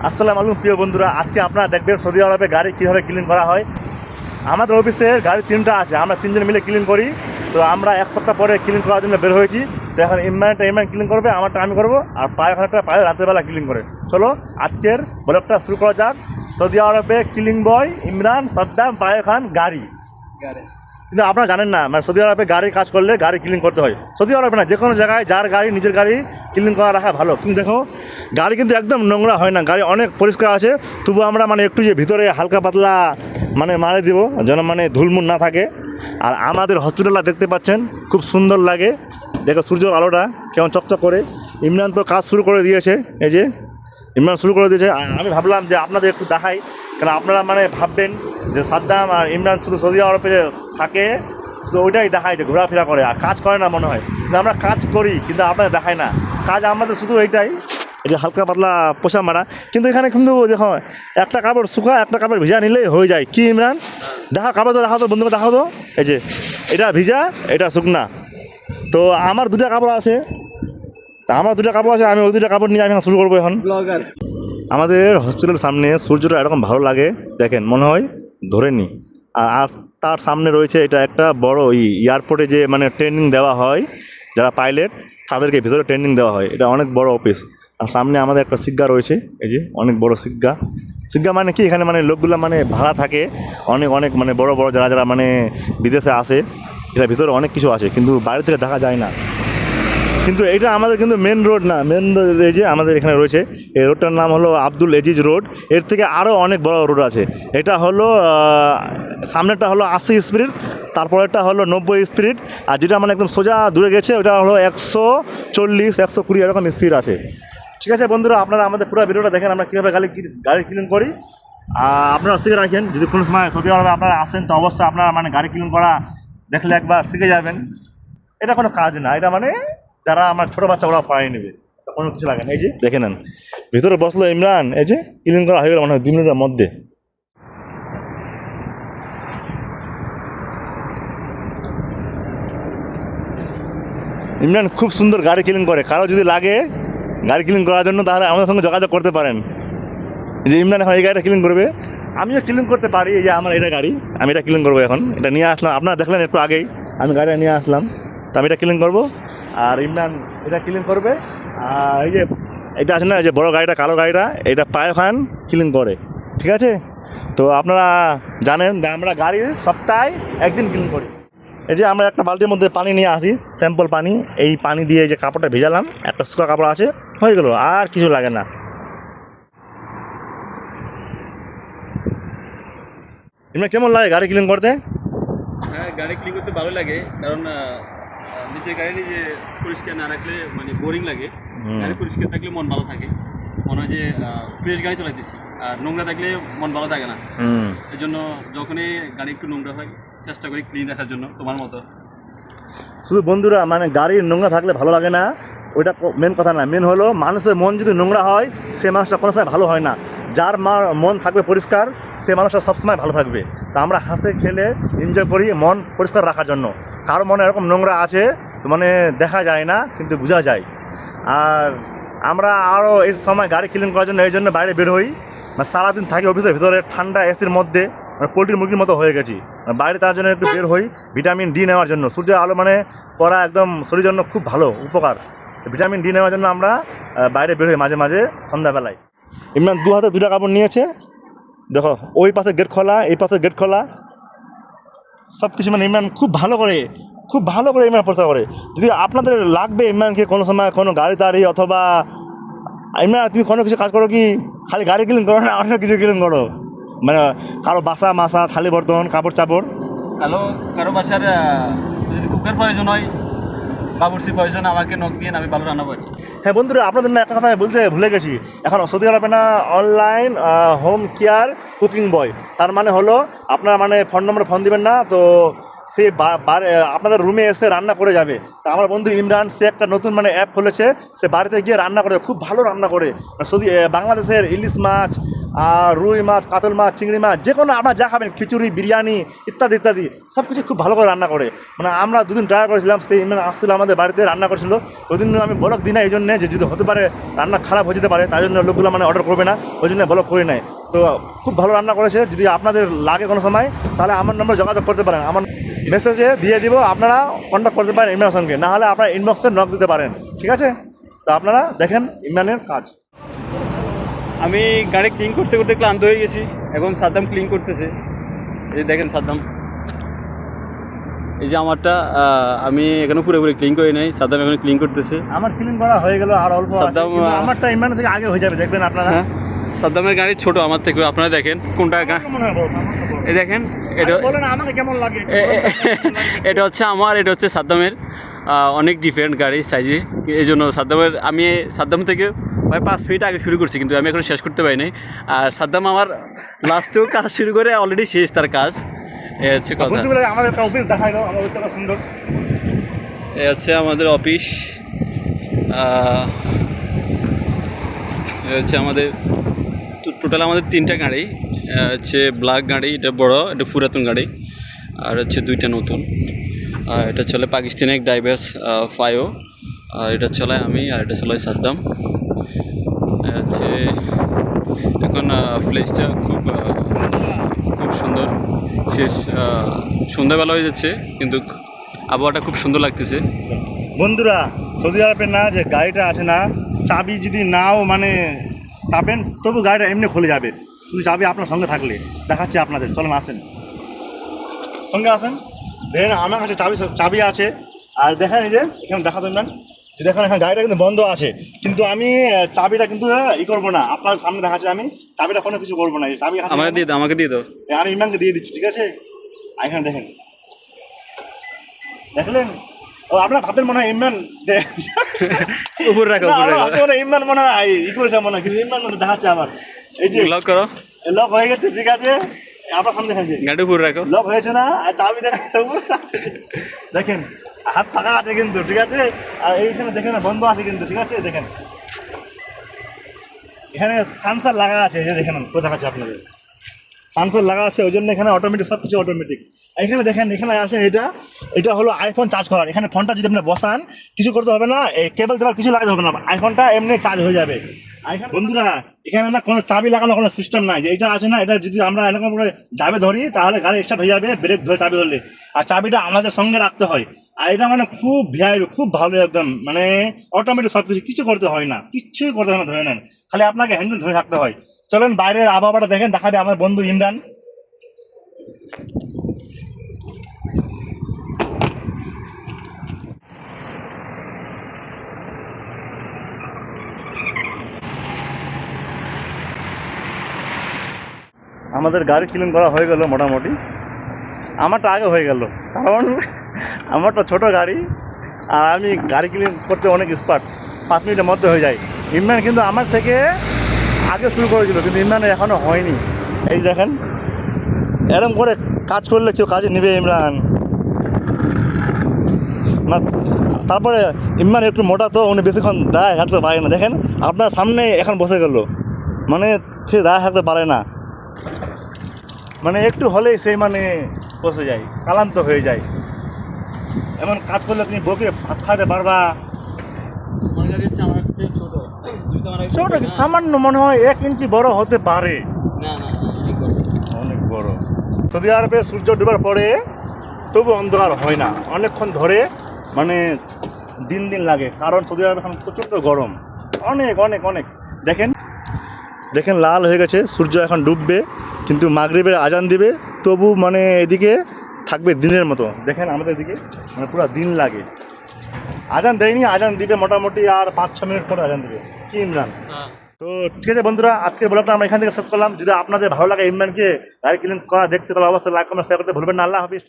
আসসালামু আলাইকুম প্রিয় বন্ধুরা, আজকে আপনারা দেখবেন সৌদি আরবে গাড়ি কীভাবে ক্লিন করা হয়। আমাদের অফিসে গাড়ি 3টা আছে, আমরা 3জন মিলে ক্লিন করি। তো আমরা এক সপ্তাহ পরে ক্লিন করার জন্য বের হয়েছি। তো এখন ইমরান ক্লিন করবে, আমারটা আমি করবো, আর পায়খানাটা পায়ে রাতেরবেলা ক্লিন করে। চলো আজকের ব্লগটা শুরু করা যাক। সৌদি আরবে ক্লিনিং বয় ইমরান, সাদ্দাম, পায়খান গাড়ি। কিন্তু আপনারা জানেন না, মানে সৌদি আরবে গাড়ি কাজ করলে গাড়ি ক্লিন করতে হয়। সৌদি আরবে না, যে কোনো জায়গায় যার গাড়ি নিজের গাড়ি ক্লিন করা রাখা ভালো। কিন্তু দেখো গাড়ি কিন্তু একদম নোংরা হয় না, গাড়ি অনেক পরিষ্কার আছে। তবু আমরা মানে একটু যে ভিতরে হালকা পাতলা মানে মারে দেবো যেন মানে ধুলমুল না থাকে। আর আমাদের হসপিটালটা দেখতে পাচ্ছেন, খুব সুন্দর লাগে। দেখো সূর্যের আলোটা কেমন চকচক করে। ইমরান তো কাজ শুরু করে দিয়েছে, এই যে ইমরান শুরু করে দিয়েছে। আমি ভাবলাম যে আপনাদের একটু দেখাই, কারণ আপনারা মানে ভাববেন যে সাদ্দাম আর ইমরান শুধু সৌদি আরবে থাকে, শুধু ওইটাই দেখায় যে ঘোরাফেরা করে আর কাজ করে না মনে হয়। কিন্তু আমরা কাজ করি, কিন্তু আপনাদের দেখায় না। কাজ আমাদের শুধু এইটাই, এই যে হালকা পাতলা পোষা মারা। কিন্তু এখানে কিন্তু দেখো একটা কাপড় শুকা, একটা কাপড় ভিজা নিলেই হয়ে যায়। কি ইমরান, দেখা কাপড় তো দেখাও তো, বন্ধুকে দেখাও তো। এই যে এটা ভিজা, এটা শুকনা। তো আমার দুটা কাপড় আছে, আমি ওই দুটা কাপড় নিয়ে আমি শুরু করবো এখন। আমাদের হসপিটালের সামনে সূর্যটা এরকম ভালো লাগে, দেখেন মনে হয় ধরে নি। আর তার সামনে রয়েছে এটা একটা বড় এয়ারপোর্টে যে মানে ট্রেনিং দেওয়া হয়, যারা পাইলট তাদেরকে ভিতরে ট্রেনিং দেওয়া হয়। এটা অনেক বড় অফিস। আর সামনে আমাদের একটা সিগা রয়েছে, এই যে অনেক বড় সিগা। মানে কি, এখানে মানে লোকগুলো মানে ভাড়া থাকে, অনেক অনেক মানে বড় বড় যারা যারা মানে বিদেশে আসে। এটা ভিতরে অনেক কিছু আছে, কিন্তু বাইরে থেকে দেখা যায় না। কিন্তু এটা আমাদের কিন্তু মেন রোড না, মেন রোড এই যে আমাদের এখানে রয়েছে, এই রোডটার নাম হলো আব্দুল আজিজ রোড। এর থেকে আরও অনেক বড় রোড আছে। এটা হলো সামনেরটা হলো 80 স্পিড, তারপরেরটা হলো 90 স্পিড, আর যেটা মানে একদম সোজা দূরে গেছে ওটা হলো 140 120 এরকম স্পিড আছে। ঠিক আছে বন্ধুরা, আপনারা আমাদের পুরো ভিডিওটা দেখেন আমরা কীভাবে গাড়ি ক্লিন করি। আপনারা শিখে রাখেন, যদি কোনো সময় সৌদি আরবে আপনারা আসেন তো অবশ্যই আপনারা মানে গাড়ি ক্লিন করা দেখলে একবার শিখে যাবেন। এটা কোনো কাজ না, এটা মানে যারা আমার ছোটো বাচ্চা ওরা পাড়িয়ে নেবে, কোনো কিছু লাগে না। এই যে দেখে নেন, ভিতরে বসলো ইমরান, এই যে ক্লিন করা হয়ে গেল মনে হয় 2 মিনিটের মধ্যে। ইমরান খুব সুন্দর গাড়ি ক্লিন করে, কারো যদি লাগে গাড়ি ক্লিন করার জন্য তাহলে আমাদের সঙ্গে যোগাযোগ করতে পারেন। যে ইমরান এখন এই গাড়িটা ক্লিন করবে, আমিও ক্লিন করতে পারি। এই যে আমার এটা গাড়ি, আমি এটা ক্লিন করবো এখন। এটা নিয়ে আসলাম, আপনারা দেখলেন একটু আগেই আমি গাড়িটা নিয়ে আসলাম। তো আমি এটা ক্লিন করবো, আর ইমরান এটা ক্লিন করবে। আর এই যে এটা আছে না, এই যে বড়ো গাড়িটা, কালো গাড়িটা, এটা পায়খান ক্লিন করে। ঠিক আছে, তো আপনারা জানেন যে আমরা গাড়ি সপ্তাহে একদিন ক্লিন করি। এই যে আমরা একটা বালতির মধ্যে পানি নিয়ে আসি, স্যাম্পল পানি। এই পানি দিয়ে যে কাপড়টা ভেজালাম, একটা শুকা কাপড় আছে, হয়ে গেলো, আর কিছু লাগে না। এমনি কেমন লাগে গাড়ি ক্লিন করতে? হ্যাঁ, গাড়ি ক্লিন করতে ভালো লাগে, কারণ নিজের গাড়ি নিজে পরিষ্কার না রাখলে মানে বোরিং লাগে। গাড়ি পরিষ্কার থাকলে মন ভালো থাকে, মনে হয় যে ফ্রেশ গাড়ি চালাইতেছি। আর নোংরা থাকলে মন ভালো থাকে না। এই জন্য যখনই গাড়ি একটু নোংরা হয় চেষ্টা করি ক্লিন রাখার জন্য, তোমার মতো। শুধু বন্ধুরা মানে গাড়ির নোংরা থাকলে ভালো লাগে না, ওইটা মেন কথা না। মেন হলো মানুষের মন যদি নোংরা হয়, সে মানুষটা কোনো সময় ভালো হয় না। যার মন থাকবে পরিষ্কার, সে মানুষটা সবসময় ভালো থাকবে। তা আমরা হাসে খেলে এনজয় করি মন পরিষ্কার রাখার জন্য। কারো মনে এরকম নোংরা আছে তো মানে দেখা যায় না, কিন্তু বোঝা যায়। আর আমরা আরও এই সময় গাড়ি ক্লিন করার জন্য এই জন্য বাইরে বের হই। মানে সারাদিন থাকি অফিসের ভিতরে ঠান্ডা এসির মধ্যে, মানে পোলট্রির মুরগির মতো হয়ে গেছি। বাইরে তার জন্য একটু বের হই ভিটামিন ডি নেওয়ার জন্য। সূর্যের আলো মানে পড়া একদম শরীরের জন্য খুব ভালো উপকার। ভিটামিন ডি নেওয়ার জন্য আমরা বাইরে বের হই মাঝে মাঝে সন্ধ্যাবেলায়। ইমরান 2 হাতে 2টা কাপড় নিয়েছে, দেখো ওই পাশে গেট খোলা, এই পাশে গেট খোলা, সব কিছু মানে ইমরান খুব ভালো করে ইমরান পরিষ্কার করে। যদি আপনাদের লাগবে ইমরানকে কোনো সময় কোনো গাড়ি টাড়ি, অথবা ইমরান তুমি কোনো কিছু কাজ করো কি, খালি গাড়ি ক্লিন করো না অন্য কিছু ক্লিন করো? মানে কারো বাসা মাসা, থালি বর্তন, কাপড় চাপড়, কারো বাসার যদি কুকার প্রয়োজন হয়, বাবুর্চি প্রয়োজন, আমাকে নখ দিয়ে আমি ভালো রান্না করি। হ্যাঁ বন্ধুরা, আপনাদের না একটা কথা আমি বলতে ভুলে গেছি। এখন সৌদি আরবে না অনলাইন হোম কেয়ার কুকিং বয়, তার মানে হলো আপনারা মানে ফোন নম্বরে ফোন দিবেন না, তো সে আপনাদের রুমে এসে রান্না করে যাবে। তা আমার বন্ধু ইমরান, সে একটা নতুন মানে অ্যাপ খুলেছে, সে বাড়িতে গিয়ে রান্না করে, খুব ভালো রান্না করে। সৌদি বাংলাদেশের ইলিশ মাছ, আর রুই মাছ, কাতল মাছ, চিংড়ি মাছ, যে কোনো আপনার যা খাবেন, খিচুড়ি, বিরিয়ানি ইত্যাদি ইত্যাদি সব কিছু খুব ভালো করে রান্না করে। মানে আমরা দুদিন ট্রাই করেছিলাম, সেই ইমরান আসছিল আমাদের বাড়িতে রান্না করেছিল। ওই দিন আমি ব্লগ দিই না এই জন্যে যে যদি হতে পারে রান্না খারাপ হয়ে যেতে পারে, তাই জন্য লোকগুলো মানে অর্ডার করবে না, ওই জন্য ব্লগ করে নেয়। তো খুব ভালো রান্না করেছে। যদি আপনাদের লাগে কোনো সময় তাহলে আমার নম্বরে যোগাযোগ করতে পারেন, আমার মেসেজে দিয়ে দিব, আপনারা কন্ট্যাক্ট করতে পারেন ইমরানের সঙ্গে, না হলে আপনারা ইনবক্সে নক দিতে পারেন, ঠিক আছে? তো আপনারা দেখেন ইমরানের কাজ। আমি গাড়ি ক্লিন করতে করতে ক্লান্ত হয়ে গেছি, এখন সাদ্দাম ক্লিন করতেছে। এই দেখেন সাদ্দাম, এই যে আমারটা আমি এখনো পুরোপুরি ক্লিন করি নাই, সাদ্দাম এখন ক্লিন করতেছে। আমার ক্লিন করা হয়ে গেল, আর অল্প আছে, সাদ্দাম, কিন্তু আমারটা ইমরানের থেকে আগে হয়ে যাবে, দেখবেন আপনারা। হ্যাঁ, সাদ্দামের গাড়ি ছোট আমার থেকে, আপনারা দেখেন কোনটা। মনে হয় বড়, আমারটা বড়। এই দেখেন, এটা বলেন আমাকে কেমন লাগে। এটা হচ্ছে আমার, এটা হচ্ছে সাদ্দামের। অনেক ডিফারেন্ট গাড়ি সাইজে, এই জন্য আমি সাদ্দাম থেকে প্রায় 5 ফিট আগে শুরু করছি, কিন্তু আমি এখন শেষ করতে পারিনি। আর সাদ্দাম আমার লাস্টেও কাজ শুরু করে অলরেডি শেষ তার কাজ। এ হচ্ছে কথা। বন্ধুগুলো আমাদের একটা অফিস দেখাইলো, আমার অফিসটা সুন্দর। এ হচ্ছে আমাদের অফিস। এ হচ্ছে আমাদের টোটাল আমাদের 3টা গাড়ি। হচ্ছে ব্ল্যাক গাড়ি, এটা বড়, এটা পুরাতন গাড়ি, আর হচ্ছে 2টা নতুন। আর এটা চলে পাকিস্তানি এক ড্রাইভার্স 5, আর এটা চলায় আমি, আর এটা চলায় সাদ্দাম। হচ্ছে এখন প্লেসটা খুব খুব সুন্দর। শেষ সন্ধ্যাবেলা হয়ে যাচ্ছে, কিন্তু আবহাওয়াটা খুব সুন্দর লাগতেছে। বন্ধুরা, সৌদি আরবের না যে গাড়িটা আছে না, চাবি যদি নাও মানে পাবেন, তবু গাড়িটা এমনি খুলে যাবে, শুধু চাবি আপনার সঙ্গে থাকলে। দেখাচ্ছি আপনাদের, চলেন আসেন, সঙ্গে আসেন। দেখেন আমার কাছে চাবি আছে, আর দেখেন এই যে এখানে দেখা দেবেন যে দেখেন এখানে গাড়িটা কিন্তু বন্ধ আছে, কিন্তু আমি চাবিটা কিন্তু করবো না, আপনার সামনে দেখাচ্ছি, আমি চাবিটা কোনো কিছু করবো না। এই চাবি আমাকে দিয়ে দাও। আমি ইমরানকে দিয়ে দিচ্ছি, ঠিক আছে? এখানে দেখেন, দেখলেন? ও আপনার ভাবতেন মনে হয় ইমরান উপরে রাখো, ইমরান মনে হয় করেছে মনে হয়, কিন্তু ইমরান মনে দেখাচ্ছে আবার। এই যে লক করো, লক হয়ে গেছে, ঠিক আছে? আপনার সামনে দেখেন যে গাড়ি উপরে রাখো, লক হয়েছে না, আর চাবি দেখেন হাত ফাঁকা আছে কিন্তু, ঠিক আছে? আর এইখানে দেখেন বন্ধ আছে কিন্তু, ঠিক আছে? দেখেন এখানে সেন্সর লাগা আছে, এই যে দেখেন কোথায় দেখাচ্ছে আপনাদের, সেন্সর লাগা আছে, ওই জন্য এখানে অটোমেটিক, সব কিছু অটোমেটিক। এখানে দেখেন, এখানে আছে এটা হলো আইফোন চার্জ করার। এখানে ফোনটা যদি আপনি বসান, কিছু করতে হবে না, এই কেবল কিছু লাগাতে হবে না, আইফোনটা এমনি চার্জ হয়ে যাবে। বন্ধুরা, এখানে না কোনো চাবি লাগানো কোনো সিস্টেম নাই, যে এটা আছে না, এটা যদি আমরা এরকম করে চাবি ধরি তাহলে গাড়ি স্টার্ট হয়ে যাবে, ব্রেক ধরে চাবি ধরলে। আর চাবিটা আমাদের সঙ্গে রাখতে হয়, আর এটা মানে খুব ভিআইপি, খুব ভালো একদম, মানে অটোমেটিক সব কিছু করতে হয় না, কিচ্ছুই করতে হয় না, ধরে নেন, খালি আপনাকে হ্যান্ডেল ধরে থাকতে হয়। চলেন বাইরের আবহাওয়াটা দেখেন, দেখাবে আমার বন্ধু ইমরান। আমাদের গাড়ি ক্লিন করা হয়ে গেল মোটামুটি, আমারটা আগে হয়ে গেল, কারণ আমারটা ছোটো গাড়ি, আর আমি গাড়ি ক্লিন করতে অনেক স্পার্ট, 5 মিনিটের মধ্যে হয়ে যায়। ইমরান কিন্তু আমার থেকে আগে শুরু করেছিল, কিন্তু ইমরানের এখনও হয়নি। এই দেখেন এরকম করে কাজ করলে কেউ কাজে নেবে ইমরান না। তারপরে ইমরান একটু মোটা, তো উনি বেশিক্ষণ দায় হাঁটতে পারে না। দেখেন আপনার সামনে এখন বসে গেল, মানে সে দায় হাঁটতে পারে না, মানে একটু হলেই সেই মানে বসে যায়, ক্লান্ত হয়ে যায়। এমন কাজ করলে তুমি বকে ভাত খাইতে পারবা? ছোট কি, সামান্য মনে হয় 1 ইঞ্চি বড় হতে পারে, অনেক বড়। সৌদি আরবে সূর্য ডোবার পরে তবু অন্ধকার হয় না, অনেকক্ষণ ধরে, মানে দিন লাগে, কারণ সৌদি আরবে এখন প্রচণ্ড গরম, অনেক অনেক অনেক। দেখেন লাল হয়ে গেছে, সূর্য এখন ডুববে, কিন্তু মাগরিবের আজান দিবে, তবু মানে এদিকে থাকবে দিনের মতো। দেখেন আমাদের এদিকে মানে পুরো দিন লাগে। আজান দেয়নি, আজান দিবে মোটামুটি আর 5-6 মিনিট পরে আজান দিবে, কি ইমরান? তো ঠিক আছে বন্ধুরা, আজকে ব্লগটা আমরা এখান থেকে শেষ করলাম। যদি আপনাদের ভালো লাগে ইমরানকে গাড়ি ক্লিন করা দেখতে, তাহলে অবশ্যই লাইক কমেন্ট শেয়ার করতে ভুলবেন না। আল্লাহ হাফিজ।